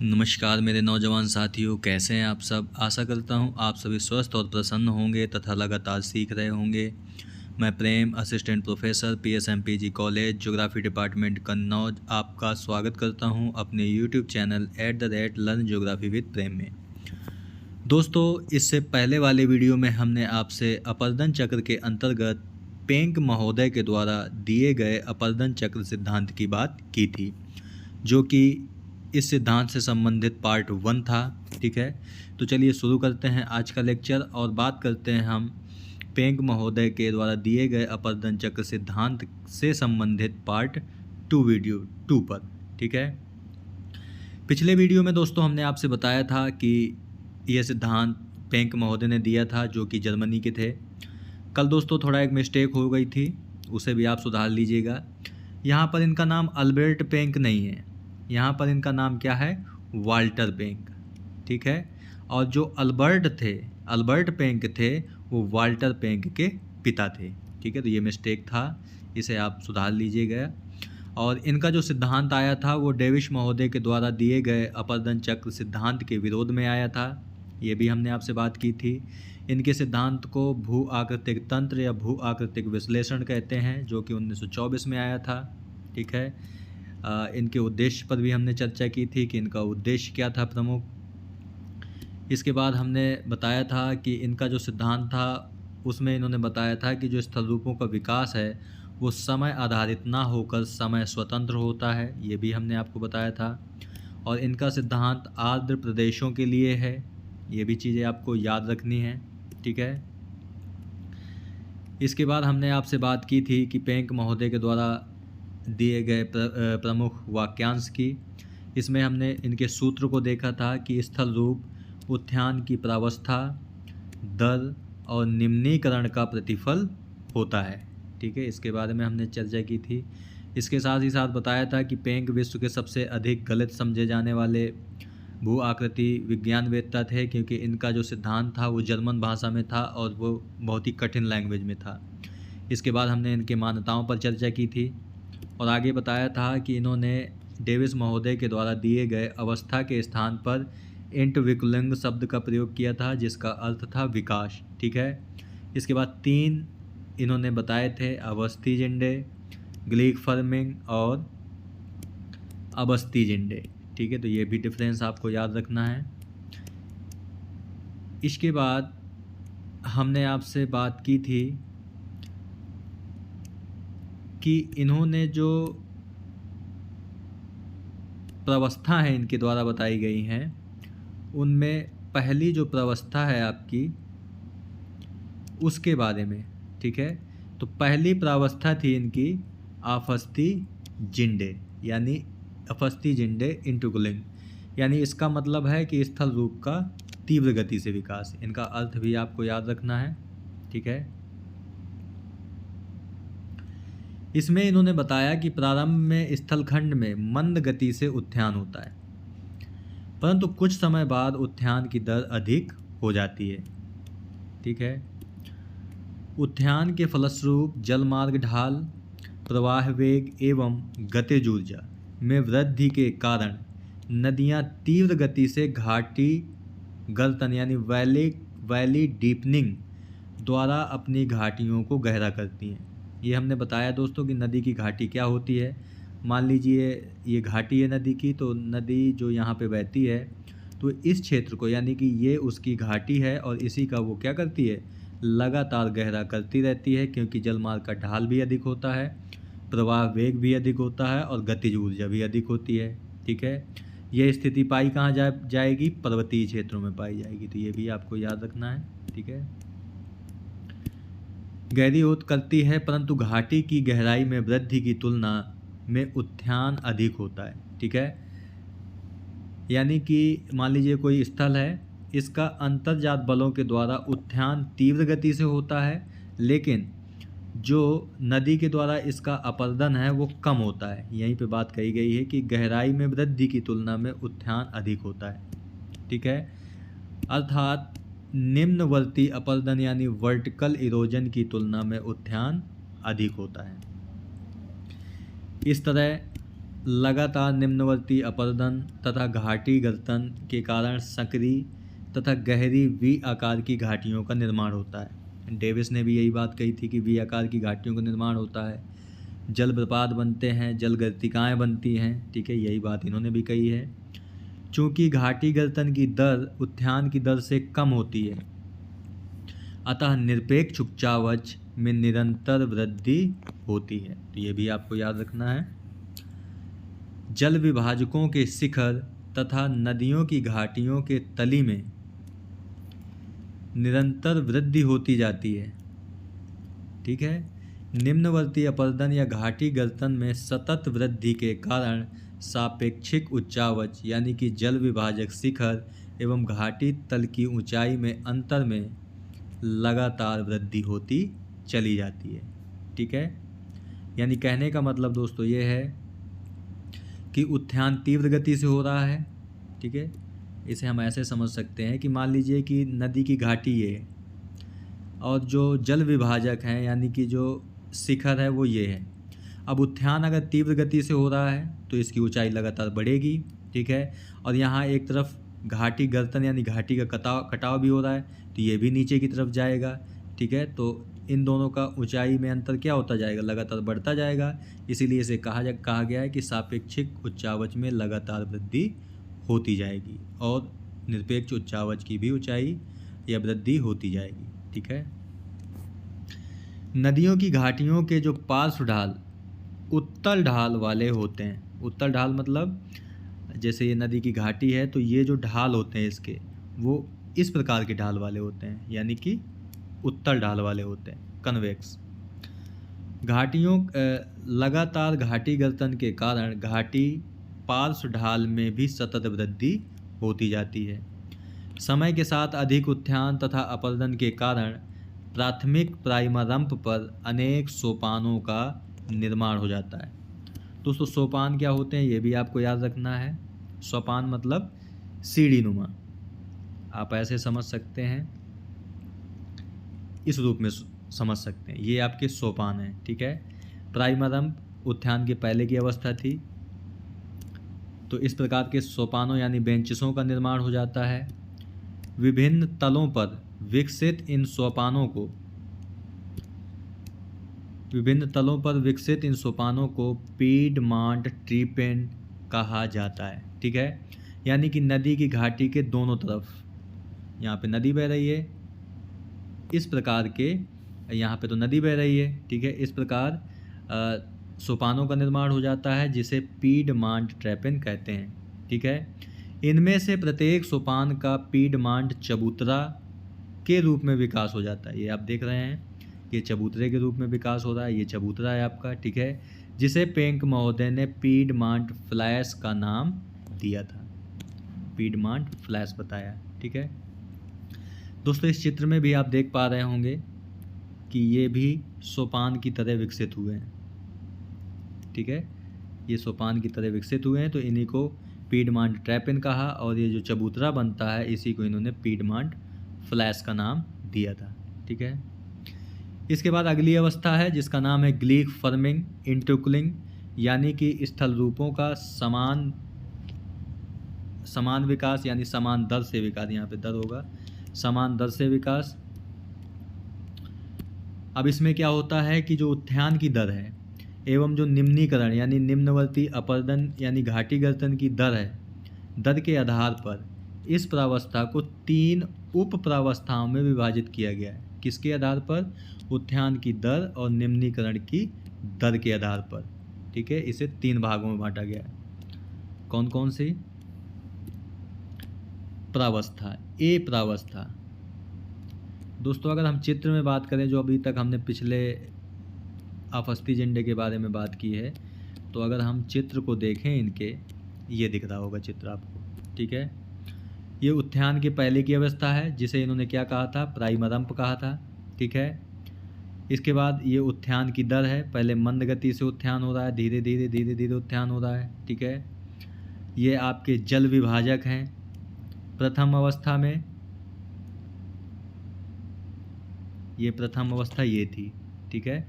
नमस्कार मेरे नौजवान साथियों, कैसे हैं आप सब। आशा करता हूं आप सभी स्वस्थ और प्रसन्न होंगे तथा लगातार सीख रहे होंगे। मैं Prem, assistant professor, PSMPG college, geography department Kannauj, आपका स्वागत करता हूं अपने YouTube channel @learn geography with Prem में। दोस्तों, इससे पहले वाले वीडियो में हमने आपसे अपर्दन चक्र के अंतर्गत पेंक महोदय के द्वारा दिए गए अपर्दन चक्र सिद्धांत की बात की थी, जो कि इस सिद्धांत से संबंधित पार्ट 1 था। ठीक है, तो चलिए शुरू करते हैं आज का लेक्चर और बात करते हैं हम पेंक महोदय के द्वारा दिए गए अपर्दन चक्र सिद्धांत से संबंधित पार्ट 2 वीडियो 2 पर। ठीक है, पिछले वीडियो में दोस्तों हमने आपसे बताया था कि यह सिद्धांत पेंक महोदय ने दिया था, जो कि जर्मनी के थे। कल दोस्तों थोड़ा एक मिस्टेक हो गई थी, उसे भी आप सुधार लीजिएगा। यहाँ पर इनका नाम अल्बर्ट पेंक नहीं है, यहाँ पर इनका नाम क्या है, वाल्टर पेंक। ठीक है, और जो अल्बर्ट पेंक थे वो वाल्टर पेंक के पिता थे। ठीक है, तो ये मिस्टेक था, इसे आप सुधार लीजिएगा। और इनका जो सिद्धांत आया था वो डेविस महोदय के द्वारा दिए गए अपर्दन चक्र सिद्धांत के विरोध में आया था, ये भी हमने आपसे बात की थी। इनके सिद्धांत को भू आकृतिक तंत्र या भू आकृतिक विश्लेषण कहते हैं, जो कि 1924 में आया था। ठीक है, इनके उद्देश्य पर भी हमने चर्चा की थी कि इनका उद्देश्य क्या था प्रमुख। इसके बाद हमने बताया था कि इनका जो सिद्धांत था उसमें इन्होंने बताया था कि जो स्थल रूपों का विकास है वो समय आधारित ना होकर समय स्वतंत्र होता है, ये भी हमने आपको बताया था। और इनका सिद्धांत आर्द्र प्रदेशों के लिए है, ये भी चीज़ें आपको याद रखनी है। ठीक है, इसके बाद हमने आपसे बात की थी कि पेंक महोदय के द्वारा दिए गए प्रमुख वाक्यांश की। इसमें हमने इनके सूत्र को देखा था कि स्थल रूप उत्थान की प्रावस्था, दर और निम्नीकरण का प्रतिफल होता है। ठीक है, इसके बारे में हमने चर्चा की थी। इसके साथ ही साथ बताया था कि पेंक विश्व के सबसे अधिक गलत समझे जाने वाले भू आकृति विज्ञानवेत्ता थे, क्योंकि इनका जो सिद्धांत था वो जर्मन भाषा में था और वो बहुत ही कठिन लैंग्वेज में था। इसके बाद हमने इनके मान्यताओं पर चर्चा की थी और आगे बताया था कि इन्होंने डेविस महोदय के द्वारा दिए गए अवस्था के स्थान पर इंटविकुलिंग शब्द का प्रयोग किया था, जिसका अर्थ था विकास। ठीक है, इसके बाद 3 इन्होंने बताए थे, अवस्थिजिंडे, ग्लीक फर्मिंग और अबस्तिजिंडे। ठीक है, तो ये भी डिफरेंस आपको याद रखना है। इसके बाद हमने आपसे बात की थी कि इन्होंने जो प्रावस्था है इनके द्वारा बताई गई हैं, उनमें पहली जो प्रावस्था है आपकी उसके बारे में। ठीक है, तो पहली प्रावस्था थी इनकी अफस्तिजिंडे, यानी अफस्तिजिंडे इंटुगुलिंग, यानी इसका मतलब है कि स्थल रूप का तीव्र गति से विकास। इनका अर्थ भी आपको याद रखना है। ठीक है, इसमें इन्होंने बताया कि प्रारंभ में स्थलखंड में मंद गति से उत्थान होता है, परंतु कुछ समय बाद उत्थान की दर अधिक हो जाती है। ठीक है, उत्थान के फलस्वरूप जलमार्ग ढाल, प्रवाह वेग एवं गतिज ऊर्जा में वृद्धि के कारण नदियां तीव्र गति से घाटी गर्तन यानी वैली डीपनिंग द्वारा अपनी घाटियों को गहरा करती हैं। ये हमने बताया दोस्तों कि नदी की घाटी क्या होती है। मान लीजिए ये घाटी है नदी की, तो नदी जो यहाँ पे बहती है तो इस क्षेत्र को, यानी कि ये उसकी घाटी है और इसी का वो क्या करती है, लगातार गहरा करती रहती है, क्योंकि जलमार्ग का ढाल भी अधिक होता है, प्रवाह वेग भी अधिक होता है और गतिज ऊर्जा भी अधिक होती है। ठीक है, यह स्थिति पाई कहाँ जाएगी, पर्वतीय क्षेत्रों में पाई जाएगी, तो ये भी आपको याद रखना है। ठीक है, गहरी होत करती है, परंतु घाटी की गहराई में वृद्धि की तुलना में उत्थान अधिक होता है। ठीक है, यानी कि मान लीजिए कोई स्थल है, इसका अंतर्जात बलों के द्वारा उत्थान तीव्र गति से होता है, लेकिन जो नदी के द्वारा इसका अपर्दन है वो कम होता है। यहीं पे बात कही गई है कि गहराई में वृद्धि की तुलना में उत्थान अधिक होता है। ठीक है, अर्थात निम्नवर्ती अपर्दन यानी वर्टिकल इरोजन की तुलना में उत्थान अधिक होता है। इस तरह लगातार निम्नवर्ती अपरदन तथा घाटी गर्तन के कारण संकरी तथा गहरी वी आकार की घाटियों का निर्माण होता है। डेविस ने भी यही बात कही थी कि वी आकार की घाटियों का निर्माण होता है, जलप्रपात बनते हैं, जलगर्तिकाएँ बनती हैं, ठीक है, यही बात इन्होंने भी कही है। चूँकि घाटी गर्तन की दर उत्थान की दर से कम होती है, अतः निरपेक्ष उच्चावच में निरंतर वृद्धि होती है। तो ये भी आपको याद रखना है। जल विभाजकों के शिखर तथा नदियों की घाटियों के तली में निरंतर वृद्धि होती जाती है, ठीक है। निम्नवर्ती अपरदन या घाटी गर्तन में सतत वृद्धि के कारण सापेक्षिक उच्चावच यानी कि जल विभाजक शिखर एवं घाटी तल की ऊंचाई में अंतर में लगातार वृद्धि होती चली जाती है, ठीक है। यानी कहने का मतलब दोस्तों ये है कि उत्थान तीव्र गति से हो रहा है, ठीक है। इसे हम ऐसे समझ सकते हैं कि मान लीजिए कि नदी की घाटी ये है और जो जल विभाजक हैं यानी कि जो शिखर है वो ये है। अब उत्थान अगर तीव्र गति से हो रहा है तो इसकी ऊंचाई लगातार बढ़ेगी, ठीक है। और यहाँ एक तरफ घाटी गर्तन यानी घाटी का कटाव भी हो रहा है तो ये भी नीचे की तरफ जाएगा, ठीक है। तो इन दोनों का ऊंचाई में अंतर क्या होता जाएगा, लगातार बढ़ता जाएगा। इसीलिए इसे कहा गया है कि सापेक्षिक उच्चावच में लगातार वृद्धि होती जाएगी और निरपेक्ष उच्चावच की भी ऊंचाई या वृद्धि होती जाएगी, ठीक है। नदियों की घाटियों के जो पार्श्व ढाल उत्तल ढाल वाले होते हैं। उत्तल ढाल मतलब जैसे ये नदी की घाटी है तो ये जो ढाल होते हैं इसके वो इस प्रकार के ढाल वाले होते हैं, यानी कि उत्तल ढाल वाले होते हैं, कन्वेक्स। घाटियों लगातार घाटी गर्तन के कारण घाटी पार्श्व ढाल में भी सतत वृद्धि होती जाती है। समय के साथ अधिक उत्थान तथा अपरदन के कारण प्राथमिक प्राइमरम्प पर अनेक सोपानों का निर्माण हो जाता है। दोस्तों सोपान क्या होते हैं ये भी आपको याद रखना है। सोपान मतलब सीढ़ी नुमा, आप ऐसे समझ सकते हैं, इस रूप में समझ सकते हैं, ये आपके सोपान हैं, ठीक है। प्राइमरम्प उत्थान के पहले की अवस्था थी, तो इस प्रकार के सोपानों यानी बेंचेसों का निर्माण हो जाता है। विभिन्न तलों पर विकसित इन सोपानों को पीडमांट ट्रीपेंट कहा जाता है, ठीक है। यानी कि नदी की घाटी के दोनों तरफ, यहाँ पे नदी बह रही है, इस प्रकार के यहाँ पे तो नदी बह रही है, ठीक है। इस प्रकार सोपानों का निर्माण हो जाता है जिसे पीडमांट ट्रैपेन कहते हैं, ठीक है। इनमें से प्रत्येक सोपान का पीडमांट चबूतरा के रूप में विकास हो जाता है। ये आप देख रहे हैं, ये चबूतरे के रूप में विकास हो रहा है, ये चबूतरा है आपका, ठीक है, जिसे पेंक महोदय ने पीडमांट फ्लैश का नाम दिया था, पीडमांट फ्लैश बताया, ठीक है। दोस्तों इस चित्र में भी आप देख पा रहे होंगे कि ये भी सोपान की तरह विकसित हुए हैं, ठीक है, ये सोपान की तरह विकसित हुए हैं, तो इन्हीं को पीडमांट ट्रैपेन कहा और ये जो चबूतरा बनता है इसी को इन्होंने पीडमांट फ्लैश का नाम दिया था, ठीक है। इसके बाद अगली अवस्था है जिसका नाम है ग्लीक फर्मिंग इंटरकूलिंग, यानी कि स्थल रूपों का समान विकास यानी समान दर से विकास, यहाँ पे दर होगा, समान दर से विकास। अब इसमें क्या होता है कि जो उत्थान की दर है एवं जो निम्नीकरण यानी निम्नवर्ती अपरदन यानी घाटी गर्तन की दर है, दर के आधार पर इस प्रावस्था को 3 उप प्रावस्थाओं में विभाजित किया गया है। किसके आधार पर, उत्थान की दर और निम्नीकरण की दर के आधार पर, ठीक है। इसे 3 भागों में बांटा गया है। कौन कौन सी प्रावस्था, ए प्रावस्था। दोस्तों अगर हम चित्र में बात करें, जो अभी तक हमने पिछले आपस्ती झंडे के बारे में बात की है, तो अगर हम चित्र को देखें इनके, ये दिख रहा होगा चित्र आपको, ठीक है। ये उत्थान के पहले की अवस्था है जिसे इन्होंने क्या कहा था, प्राइमरम्प कहा था, ठीक है। इसके बाद ये उत्थान की दर है, पहले मंद गति से उत्थान हो रहा है, धीरे धीरे उत्थान हो रहा है, ठीक है। ये आपके जल विभाजक हैं प्रथम अवस्था में, ये प्रथम अवस्था ये थी, ठीक है।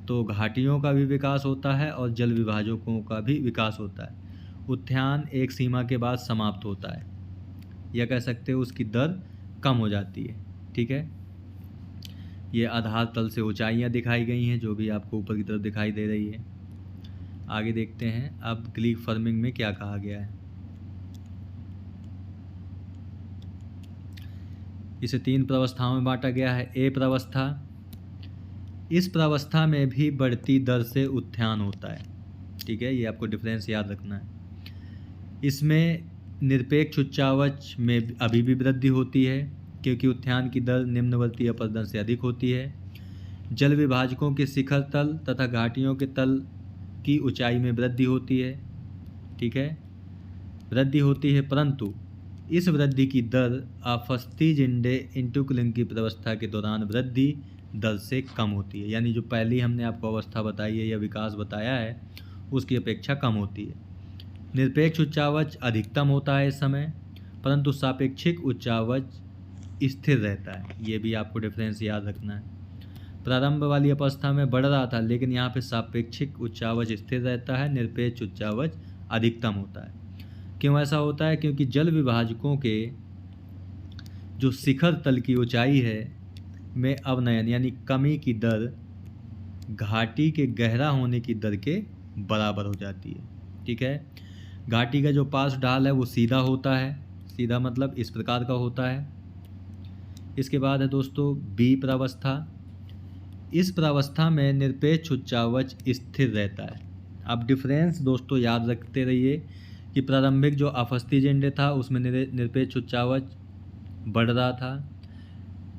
तो घाटियों का भी विकास होता है और जल विभाजकों का भी विकास होता है। उद्यान एक सीमा के बाद समाप्त होता है, या कह सकते हो उसकी दर कम हो जाती है। ठीक है, ये आधार तल से ऊंचाइयां दिखाई गई हैं जो भी आपको ऊपर की तरफ दिखाई दे रही है। आगे देखते हैं अब ग्लीक फार्मिंग में क्या कहा गया है। इसे 3 प्रावस्थाओं में बांटा गया है। ए प्रावस्था, इस प्रावस्था में भी बढ़ती दर से उत्थान होता है। ठीक है, ये आपको डिफरेंस याद रखना है। इसमें निरपेक्ष उच्चावच में अभी भी वृद्धि होती है क्योंकि उत्थान की दर निम्नवर्ती अपरदन से अधिक होती है। जल विभाजकों के शिखर तल तथा घाटियों के तल की ऊंचाई में वृद्धि होती है। ठीक है, वृद्धि होती है, परंतु इस वृद्धि की दर आफस्तीजिंडे इंटुक्लिंग की प्रावस्था के दौरान वृद्धि दर से कम होती है। यानी जो पहली हमने आपको अवस्था बताई है या विकास बताया है उसकी अपेक्षा कम होती है। निरपेक्ष उच्चावच अधिकतम होता है इस समय, परंतु सापेक्षिक उच्चावच स्थिर रहता है। ये भी आपको डिफरेंस याद रखना है। प्रारंभ वाली अवस्था में बढ़ रहा था, लेकिन यहाँ पे सापेक्षिक उच्चावच स्थिर रहता है, निरपेक्ष उच्चावच अधिकतम होता है। क्यों ऐसा होता है? क्योंकि जल विभाजकों के जो शिखर तल की ऊंचाई है में अवनयन यानी कमी की दर घाटी के गहरा होने की दर के बराबर हो जाती है। ठीक है, घाटी का जो पार्श्व ढाल है वो सीधा होता है, सीधा मतलब इस प्रकार का होता है। इसके बाद है दोस्तों बी प्रावस्था। इस प्रावस्था में निरपेक्ष उच्चावच स्थिर रहता है। अब डिफरेंस दोस्तों याद रखते रहिए कि प्रारंभिक जो आफस्तीजिंडे था उसमें निरपेक्ष उच्चावच बढ़ रहा था।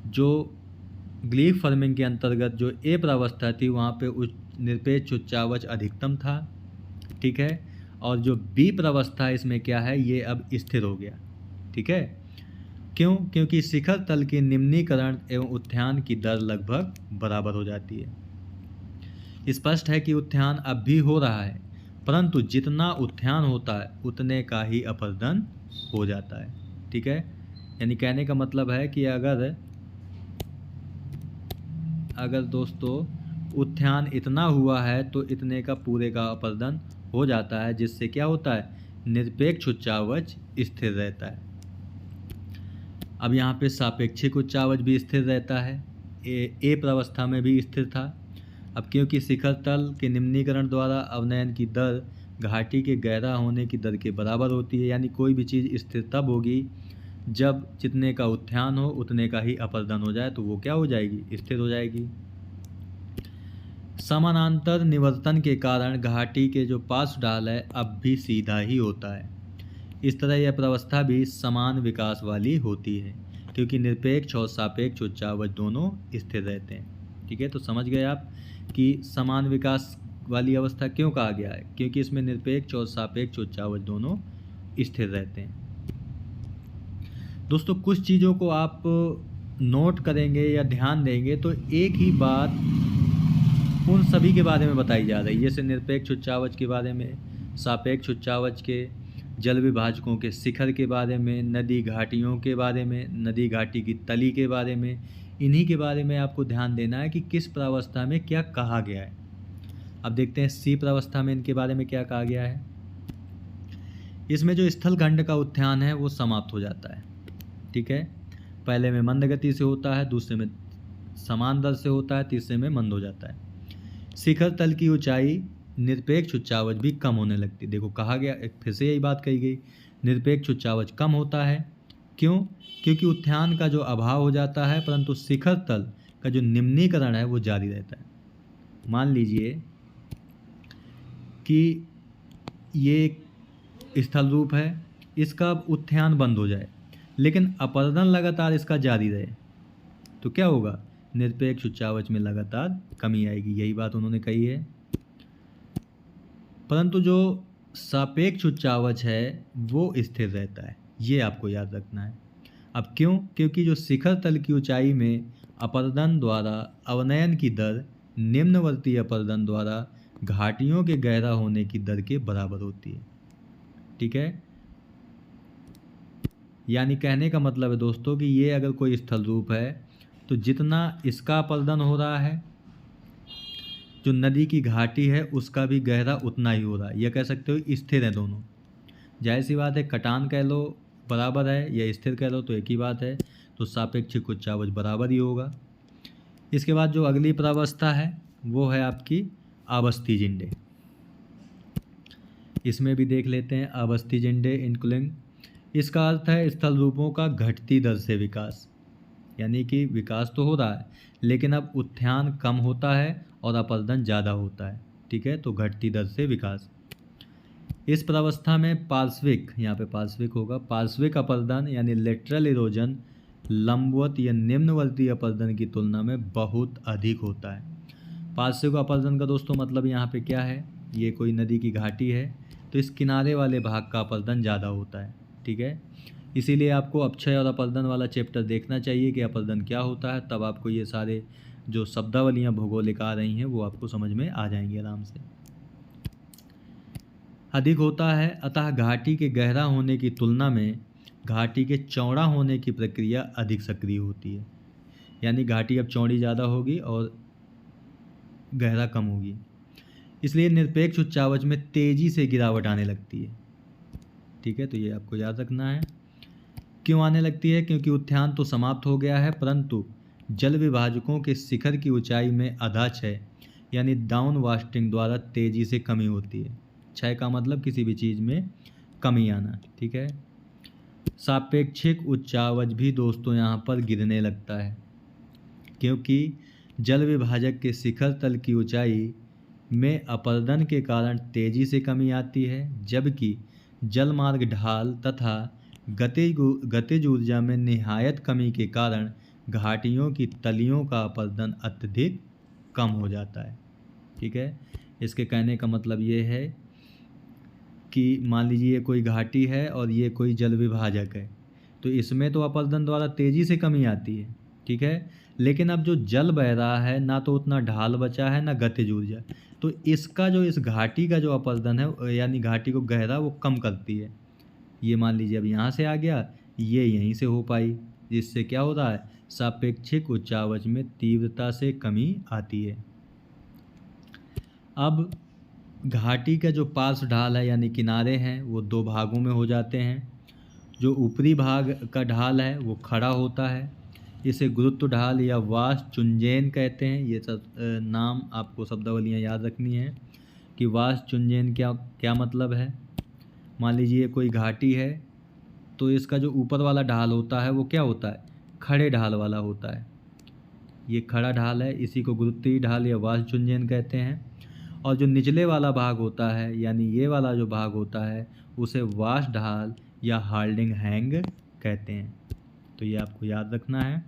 जो ग्लीक फार्मिंग के अंतर्गत जो ए प्रावस्था थी वहाँ पे निरपेक्ष उच्चावच अधिकतम था। ठीक है, और जो बी प्रावस्था इसमें क्या है, ये अब स्थिर हो गया। ठीक है, क्यों? क्योंकि शिखर तल के निम्नीकरण एवं उत्थान की दर लगभग बराबर हो जाती है। स्पष्ट है कि उत्थान अब भी हो रहा है, परंतु जितना उत्थान होता है उतने का ही अपरदन हो जाता है। ठीक है, यानी कहने का मतलब है कि अगर दोस्तों उत्थान इतना हुआ है तो इतने का पूरे का अपरदन हो जाता है, जिससे क्या होता है, निरपेक्ष उच्चावच स्थिर रहता है। अब यहाँ पे सापेक्षिक उच्चावच भी स्थिर रहता है, ए प्रावस्था में भी स्थिर था। अब क्योंकि शिखर तल के निम्नीकरण द्वारा अवनयन की दर घाटी के गहरा होने की दर के बराबर होती है। यानी कोई भी चीज़ स्थिर तब होगी जब जितने का उत्थान हो उतने का ही अपरदन हो जाए, तो वो क्या हो जाएगी, स्थिर हो जाएगी। समानांतर निवर्तन के कारण घाटी के जो पार्श्व ढाल है अब भी सीधा ही होता है। इस तरह यह प्रावस्था भी समान विकास वाली होती है क्योंकि निरपेक्ष और सापेक्ष उच्चावच दोनों स्थिर रहते हैं। ठीक है, तो समझ गए आप कि समान विकास वाली अवस्था क्यों कहा गया है, क्योंकि इसमें निरपेक्ष और सापेक्ष उच्चावच दोनों स्थिर रहते हैं। दोस्तों कुछ चीज़ों को आप नोट करेंगे या ध्यान देंगे तो एक ही बात उन सभी के बारे में बताई जा रही है, जैसे निरपेक्ष उच्चावच के बारे में, सापेक्ष उच्चावच के, जल विभाजकों के शिखर के बारे में, नदी घाटियों के बारे में, नदी घाटी की तली के बारे में। इन्हीं के बारे में आपको ध्यान देना है कि किस प्रावस्था में क्या कहा गया है। अब देखते हैं सी प्रावस्था में इनके बारे में क्या कहा गया है। इसमें जो स्थल खंड का उत्थान है वो समाप्त हो जाता है। ठीक है, पहले में मंद गति से होता है, दूसरे में समान दर से होता है, तीसरे में मंद हो जाता है। शिखर तल की ऊंचाई निरपेक्ष उच्चावच भी कम होने लगती। देखो कहा गया, फिर से यही बात कही गई, निरपेक्ष उच्चावच कम होता है। क्यों? क्योंकि उत्थान का जो अभाव हो जाता है, परंतु शिखर तल का जो निम्नीकरण है वो जारी रहता है। मान लीजिए कि ये स्थल रूप है, इसका उत्थान बंद हो जाए लेकिन अपरदन लगातार इसका जारी रहे, तो क्या होगा, निरपेक्ष उच्चावच में लगातार कमी आएगी। यही बात उन्होंने कही है। परंतु जो सापेक्ष उच्चावच है वो स्थिर रहता है, ये आपको याद रखना है। अब क्यों? क्योंकि जो शिखर तल की ऊंचाई में अपरदन द्वारा अवनयन की दर निम्नवर्ती अपरदन द्वारा घाटियों के गहरा होने की दर के बराबर होती है। ठीक है, यानी कहने का मतलब है दोस्तों कि ये अगर कोई स्थल रूप है तो जितना इसका अपरदन हो रहा है जो नदी की घाटी है उसका भी गहरा उतना ही हो रहा है, यह कह सकते हो स्थिर है दोनों। जाहिर सी बात है, कटान कह लो बराबर है या स्थिर कह लो तो एक ही बात है, तो सापेक्षिक उच्चावच बराबर ही होगा। इसके बाद जो अगली प्रावस्था है वो है आपकी आवस्थिजिंडे। इसमें भी देख लेते हैं आवस्थिजिंडे इनकुलिंग। इसका अर्थ है स्थल रूपों का घटती दर से विकास, यानी कि विकास तो हो रहा है लेकिन अब उत्थान कम होता है और अपरदन ज़्यादा होता है। ठीक है, तो घटती दर से विकास। इस प्रावस्था में पार्श्विक, यहाँ पे पार्श्विक होगा, पार्श्विक अपरदन यानी लेटरल इरोजन लंबवत या निम्नवर्ती अपरदन की तुलना में बहुत अधिक होता है। पार्श्विक अपरदन का दोस्तों मतलब यहाँ पे क्या है, ये कोई नदी की घाटी है तो इस किनारे वाले भाग का अपरदन ज़्यादा होता है। ठीक है, इसीलिए आपको अपक्षय और अपरदन वाला चैप्टर देखना चाहिए कि अपरदन क्या होता है, तब आपको ये सारे जो शब्दावलियाँ भौगोलिक आ रही हैं वो आपको समझ में आ जाएंगी आराम से। अधिक होता है, अतः घाटी के गहरा होने की तुलना में घाटी के चौड़ा होने की प्रक्रिया अधिक सक्रिय होती है। यानी घाटी अब चौड़ी ज़्यादा होगी और गहरा कम होगी, इसलिए निरपेक्ष उच्चावच में तेज़ी से गिरावट आने लगती है। ठीक है, तो ये आपको याद रखना है। क्यों आने लगती है? क्योंकि उत्थान तो समाप्त हो गया है परंतु जल विभाजकों के शिखर की ऊंचाई में अधाक्षय यानी डाउन वास्टिंग द्वारा तेज़ी से कमी होती है। क्षय का मतलब किसी भी चीज़ में कमी आना। ठीक है, सापेक्षिक उच्चावच भी दोस्तों यहाँ पर गिरने लगता है क्योंकि जल विभाजक के शिखर तल की ऊंचाई में अपरदन के कारण तेज़ी से कमी आती है, जबकि जलमार्ग ढाल तथा गतिज ऊर्जा में निहायत कमी के कारण घाटियों की तलियों का अपरदन अत्यधिक कम हो जाता है। ठीक है, इसके कहने का मतलब ये है कि मान लीजिए ये कोई घाटी है और ये कोई जल विभाजक है, तो इसमें तो अपरदन द्वारा तेज़ी से कमी आती है। ठीक है, लेकिन अब जो जल बह रहा है ना तो उतना ढाल बचा है ना गतिज ऊर्जा, तो इसका जो इस घाटी का जो अपरदन है यानी घाटी को गहरा वो कम करती है। ये मान लीजिए अब यहाँ से आ गया, ये यहीं से हो पाई, जिससे क्या हो रहा है, सापेक्षिक उच्चावच में तीव्रता से कमी आती है। अब घाटी का जो पार्श्व ढाल है यानी किनारे हैं वो दो भागों में हो जाते हैं। जो ऊपरी भाग का ढाल है वो खड़ा होता है, इसे गुरुत्व ढाल या वाष्पचुंजैन कहते हैं। ये सब नाम आपको शब्दावलियाँ याद रखनी है कि वाष्पचुंजैन क्या मतलब है। मान लीजिए कोई घाटी है तो इसका जो ऊपर वाला ढाल होता है वो क्या होता है, खड़े ढाल वाला होता है। ये खड़ा ढाल है, इसी को गुरुत्वीय ढाल या वाष्पचुंजैन कहते हैं। और जो निचले वाला भाग होता है यानी ये वाला जो भाग होता है उसे वाष्प ढाल या हाल्डिंग हैंग कहते हैं। तो ये आपको याद रखना है।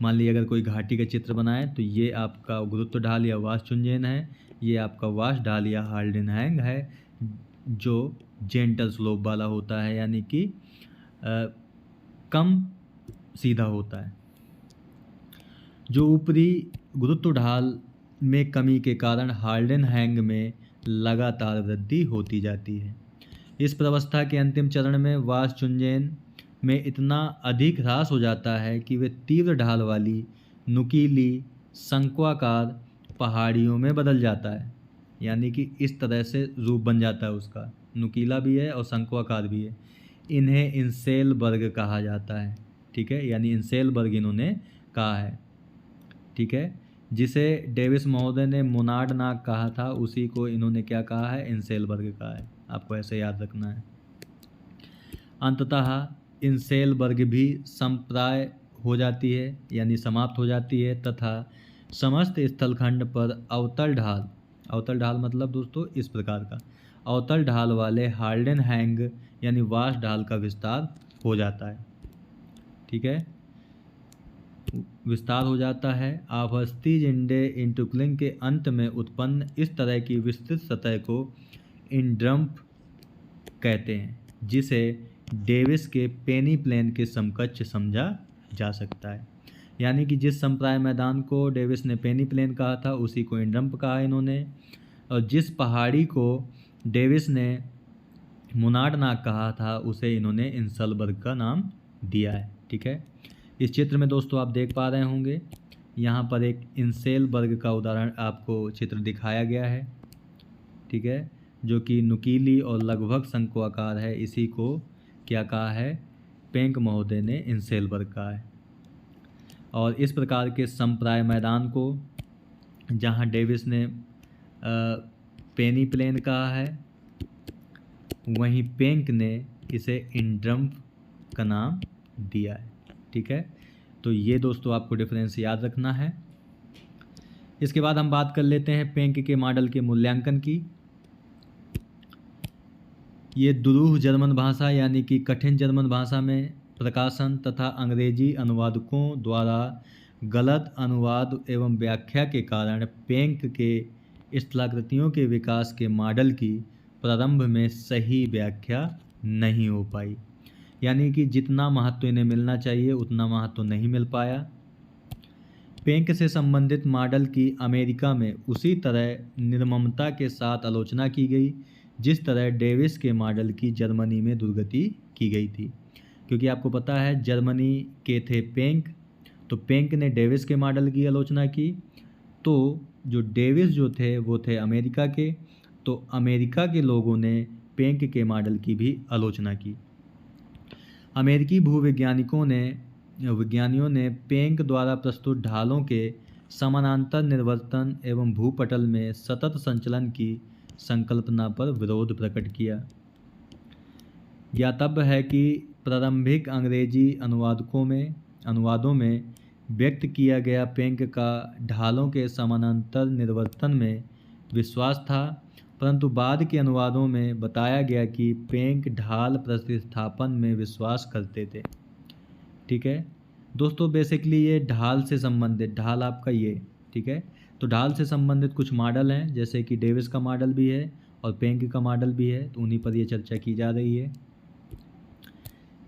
मान लीजिए अगर कोई घाटी का चित्र बनाए तो ये आपका गुरुत्व ढाल या वाष्पचुंजैन है, ये आपका वाष्प ढाल या हाल्डिंग हैंग है जो जेंटल स्लोप वाला होता है, यानी कि कम सीधा होता है। जो ऊपरी गुरुत्व ढाल में कमी के कारण हाल्डेन हैंग में लगातार वृद्धि होती जाती है। इस प्रावस्था के अंतिम चरण में वाष्पचुंजैन में इतना अधिक ह्रास हो जाता है कि वे तीव्र ढाल वाली नुकीली शंक्वाकार पहाड़ियों में बदल जाता है। यानी कि इस तरह से रूप बन जाता है उसका, नुकीला भी है और शंक्वाकार भी है। इन्हें इंसेलबर्ग कहा जाता है। ठीक है, यानी इंसेलबर्ग इन्होंने कहा है। ठीक है, जिसे डेविस महोदय ने मोनार्ड नाग कहा था उसी को इन्होंने क्या कहा है, इंसेलबर्ग कहा है। आपको ऐसे याद रखना है। अंततः इंसेलबर्ग भी संप्राय हो जाती है यानी समाप्त हो जाती है तथा समस्त स्थलखंड पर अवतल ढाल मतलब दोस्तों इस प्रकार का अवतल ढाल वाले हाल्डेन हैंग यानी वाष्प ढाल का विस्तार हो जाता है। ठीक है, विस्तार हो जाता है। आवस्थिजिंडे इंटुक्लिंग के अंत में उत्पन्न इस तरह की विस्तृत सतह को इंड्रम्प कहते हैं, जिसे डेविस के पेनी प्लेन के समकक्ष समझा जा सकता है। यानी कि जिस संप्राय मैदान को डेविस ने पेनी प्लेन कहा था उसी को इंड्रम्प कहा इन्होंने, और जिस पहाड़ी को डेविस ने मोनार्ड नाग कहा था उसे इन्होंने इंसेलबर्ग का नाम दिया है। ठीक है, इस चित्र में दोस्तों आप देख पा रहे होंगे यहाँ पर एक इंसेल वर्ग का उदाहरण आपको चित्र दिखाया गया है, ठीक है, जो कि नुकीली और लगभग शंक्वाकार है। इसी को क्या कहा है, पेंक महोदय ने इंसेल वर्ग कहा है। और इस प्रकार के समप्राय मैदान को जहाँ डेविस ने पेनी प्लेन कहा है, वहीं पेंक ने इसे इंड्रम्फ का नाम दिया है, ठीक है। तो ये दोस्तों आपको डिफरेंस याद रखना है। इसके बाद हम बात कर लेते हैं पेंक के मॉडल के मूल्यांकन की। ये दुरूह जर्मन भाषा यानी कि कठिन जर्मन भाषा में प्रकाशन तथा अंग्रेजी अनुवादकों द्वारा गलत अनुवाद एवं व्याख्या के कारण पेंक के स्थलाकृतियों के विकास के मॉडल की प्रारंभ में सही व्याख्या नहीं हो पाई, यानी कि जितना महत्व इन्हें मिलना चाहिए उतना महत्व नहीं मिल पाया। पेंक से संबंधित मॉडल की अमेरिका में उसी तरह निर्ममता के साथ आलोचना की गई जिस तरह डेविस के मॉडल की जर्मनी में दुर्गति की गई थी, क्योंकि आपको पता है जर्मनी के थे पेंक, तो पेंक ने डेविस के मॉडल की आलोचना की। तो जो डेविस जो थे वो थे अमेरिका के, तो अमेरिका के लोगों ने पेंक के मॉडल की भी आलोचना की। अमेरिकी विज्ञानियों ने पेंक द्वारा प्रस्तुत ढालों के समानांतर निर्वर्तन एवं भूपटल में सतत संचलन की संकल्पना पर विरोध प्रकट किया। ज्ञातव्य है कि प्रारंभिक अंग्रेजी अनुवादों में व्यक्त किया गया पेंक का ढालों के समानांतर निर्वर्तन में विश्वास था, परंतु बाद के अनुवादों में बताया गया कि पेंक ढाल प्रतिस्थापन में विश्वास करते थे, ठीक है दोस्तों। बेसिकली ये ढाल से संबंधित, ढाल आपका ये, ठीक है, तो ढाल से संबंधित कुछ मॉडल हैं, जैसे कि डेविस का मॉडल भी है और पेंक का मॉडल भी है, तो उन्हीं पर ये चर्चा की जा रही है।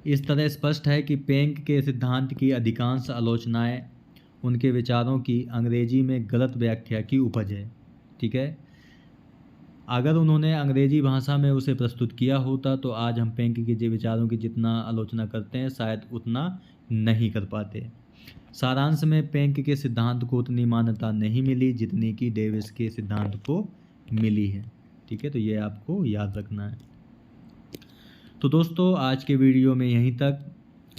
इस तरह स्पष्ट है कि पेंक के सिद्धांत की अधिकांश आलोचनाएं उनके विचारों की अंग्रेजी में गलत व्याख्या की उपज है, ठीक है। अगर उन्होंने अंग्रेजी भाषा में उसे प्रस्तुत किया होता तो आज हम पेंक के जो विचारों की जितना आलोचना करते हैं शायद उतना नहीं कर पाते। सारांश में पेंक के सिद्धांत को उतनी मान्यता नहीं मिली जितनी कि डेविस के सिद्धांत को मिली है, ठीक है, तो ये आपको याद रखना है। तो दोस्तों आज के वीडियो में यहीं तक।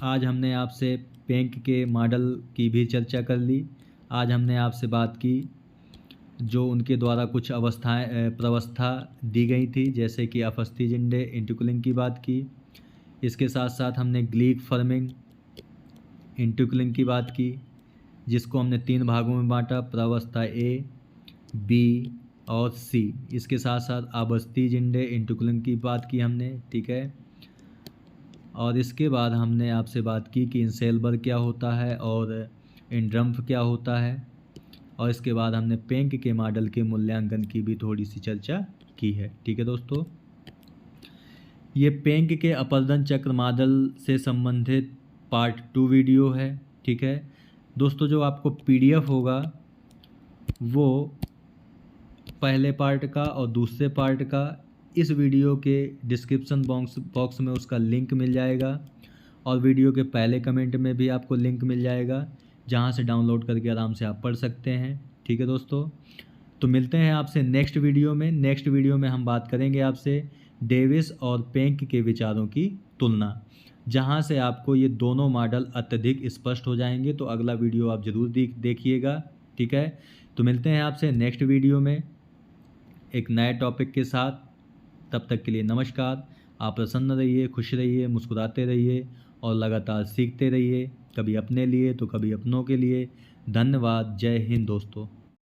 आज हमने आपसे पेंक के मॉडल की भी चर्चा कर ली। आज हमने आपसे बात की जो उनके द्वारा कुछ प्रवस्था दी गई थी, जैसे कि अपस्थिजिंडे इंटरकूलिंग की बात की। इसके साथ साथ हमने ग्लीक फर्मिंग इंटरकूलिंग की बात की, जिसको हमने 3 भागों में बांटा, प्रावस्था ए, बी और सी। इसके साथ साथ अपस्थिजिंडे इंटरकूलिंग की बात की हमने, ठीक है। और इसके बाद हमने आपसे बात की कि इंसेलबर्ग क्या होता है और इंड्रम्फ क्या होता है, और इसके बाद हमने पेंक के मॉडल के मूल्यांकन की भी थोड़ी सी चर्चा की है, ठीक है दोस्तों। ये पेंक के अपर्दन चक्र मॉडल से संबंधित पार्ट 2 वीडियो है, ठीक है दोस्तों। जो आपको PDF होगा वो पहले पार्ट का और दूसरे पार्ट का इस वीडियो के डिस्क्रिप्शन बॉक्स में उसका लिंक मिल जाएगा, और वीडियो के पहले कमेंट में भी आपको लिंक मिल जाएगा, जहां से डाउनलोड करके आराम से आप पढ़ सकते हैं, ठीक है दोस्तों। तो मिलते हैं आपसे नेक्स्ट वीडियो में। नेक्स्ट वीडियो में हम बात करेंगे आपसे डेविस और पेंक के विचारों की तुलना, जहां से आपको ये दोनों मॉडल अत्यधिक स्पष्ट हो जाएंगे। तो अगला वीडियो आप ज़रूर देखिएगा, ठीक है। तो मिलते हैं आपसे नेक्स्ट वीडियो में एक नए टॉपिक के साथ। तब तक के लिए नमस्कार। आप प्रसन्न रहिए, खुश रहिए, मुस्कुराते रहिए और लगातार सीखते रहिए, कभी अपने लिए तो कभी अपनों के लिए। धन्यवाद। जय हिंद दोस्तों।